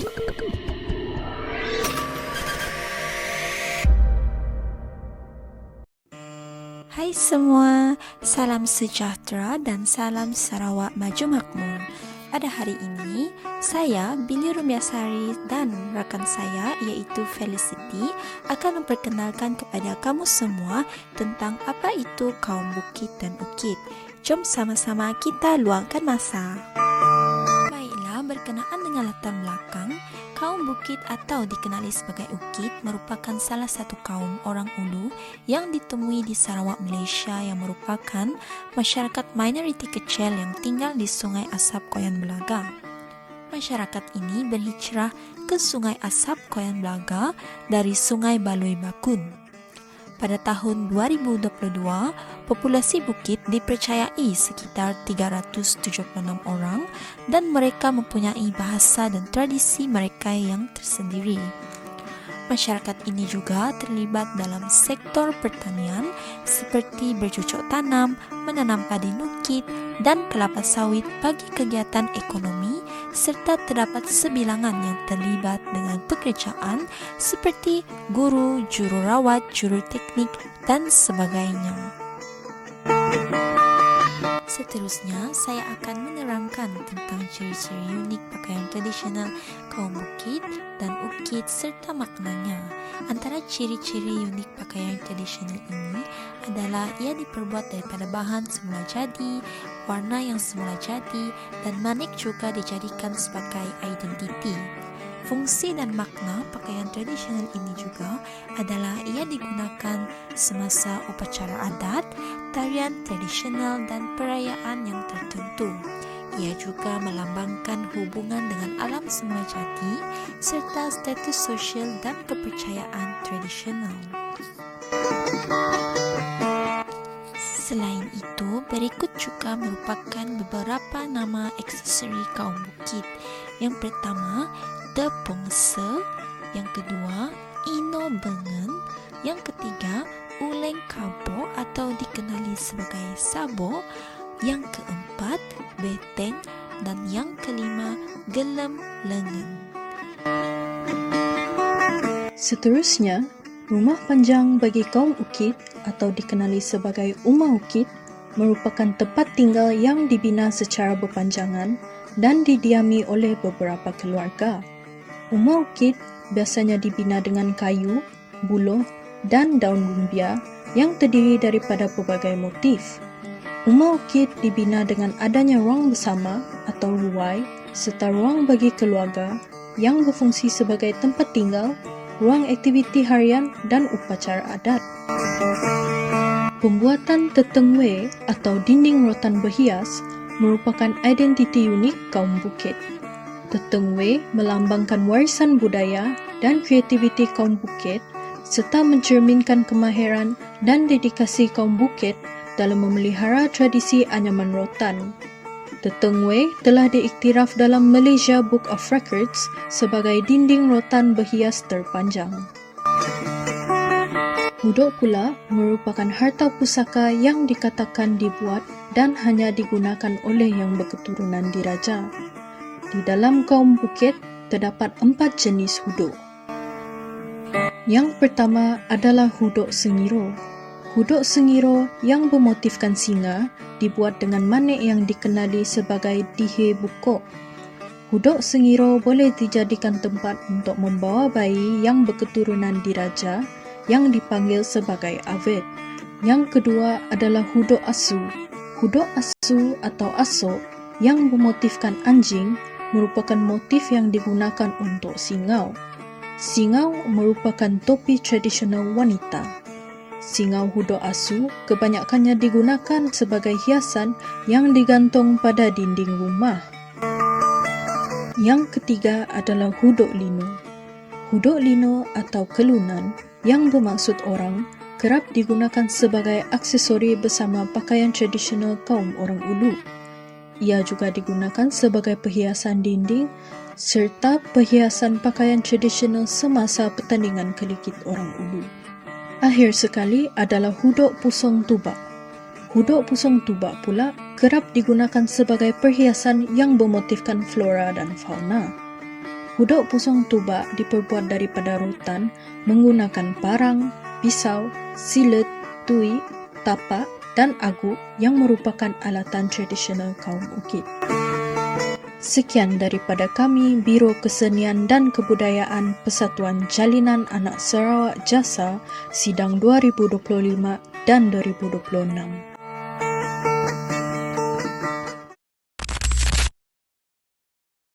Hai semua, salam sejahtera dan salam Sarawak Maju Makmur. Pada hari ini, saya Billy Rumiasari dan rakan saya iaitu Felicity akan memperkenalkan kepada kamu semua tentang apa itu kaum Bukit dan Ukit. Jom sama-sama kita luangkan masa. Baiklah, berkenaan dengan latar belakang, kaum Bukit atau dikenali sebagai Ukit merupakan salah satu kaum orang Ulu yang ditemui di Sarawak, Malaysia yang merupakan masyarakat minoriti kecil yang tinggal di Sungai Asap Koyan Belaga. Masyarakat ini berhijrah ke Sungai Asap Koyan Belaga dari Sungai Baloi Bakun. Pada tahun 2022, populasi Bukit dipercayai sekitar 376 orang dan mereka mempunyai bahasa dan tradisi mereka yang tersendiri. Masyarakat ini juga terlibat dalam sektor pertanian seperti bercocok tanam, menanam padi nukit dan kelapa sawit bagi kegiatan ekonomi serta terdapat sebilangan yang terlibat dengan pekerjaan seperti guru, jururawat, juru teknik dan sebagainya. Seterusnya, saya akan menerangkan tentang ciri-ciri unik pakaian tradisional kaum Bukit dan Ukit serta maknanya. Antara ciri-ciri unik pakaian tradisional ini adalah ia diperbuat daripada bahan semula jadi, warna yang semula jadi, dan manik juga dijadikan sebagai identiti. Fungsi dan makna pakaian tradisional ini juga adalah ia digunakan semasa upacara adat, tarian tradisional dan perayaan yang tertentu. Ia juga melambangkan hubungan dengan alam semula jadi serta status sosial dan kepercayaan tradisional. Selain itu, berikut juga merupakan beberapa nama aksesori kaum Bukit. Yang pertama, Tepung Se, yang kedua, Ino Bengen, yang ketiga, Uleng Kabo atau dikenali sebagai Sabo, yang keempat, Beteng, dan yang kelima, Gelem Lengen. Seterusnya, rumah panjang bagi kaum Ukit atau dikenali sebagai Umah Ukit merupakan tempat tinggal yang dibina secara berpanjangan dan didiami oleh beberapa keluarga. Umah Ukit biasanya dibina dengan kayu, buluh dan daun lumbia yang terdiri daripada pelbagai motif. Umah Ukit dibina dengan adanya ruang bersama atau ruai serta ruang bagi keluarga yang berfungsi sebagai tempat tinggal, ruang aktiviti harian dan upacara adat. Pembuatan tetengwe atau dinding rotan berhias merupakan identiti unik kaum Bukit. Tetengwe melambangkan warisan budaya dan kreativiti kaum Bukit serta mencerminkan kemahiran dan dedikasi kaum Bukit dalam memelihara tradisi anyaman rotan. Tetengwe telah diiktiraf dalam Malaysia Book of Records sebagai dinding rotan berhias terpanjang. Hudok pula merupakan harta pusaka yang dikatakan dibuat dan hanya digunakan oleh yang berketurunan diraja. Di dalam kaum Bukit terdapat 4 jenis hudok. Yang pertama adalah hudok sengiro. Hudok sengiro yang bermotifkan singa dibuat dengan manik yang dikenali sebagai dihe bukok. Hudok sengiro boleh dijadikan tempat untuk membawa bayi yang berketurunan diraja yang dipanggil sebagai avet. Yang kedua adalah hudok asu. Hudok asu atau asok yang bermotifkan anjing merupakan motif yang digunakan untuk singau. Singau merupakan topi tradisional wanita. Singau hudok asu kebanyakannya digunakan sebagai hiasan yang digantung pada dinding rumah. Yang ketiga adalah hudok lino. Hudok lino atau kelunan yang bermaksud orang kerap digunakan sebagai aksesori bersama pakaian tradisional kaum orang Ulu. Ia juga digunakan sebagai perhiasan dinding serta perhiasan pakaian tradisional semasa pertandingan kelikit orang Ulu. Akhir sekali adalah hudok pusong tubak. Hudok pusong tubak pula kerap digunakan sebagai perhiasan yang bermotifkan flora dan fauna. Hudok pusong tuba diperbuat daripada rotan menggunakan parang, pisau, silet, tui, tapak dan agu yang merupakan alatan tradisional kaum Ukit. Sekian daripada kami, Biro Kesenian dan Kebudayaan Persatuan Jalinan Anak Sarawak Jasa, Sidang 2025 dan 2026.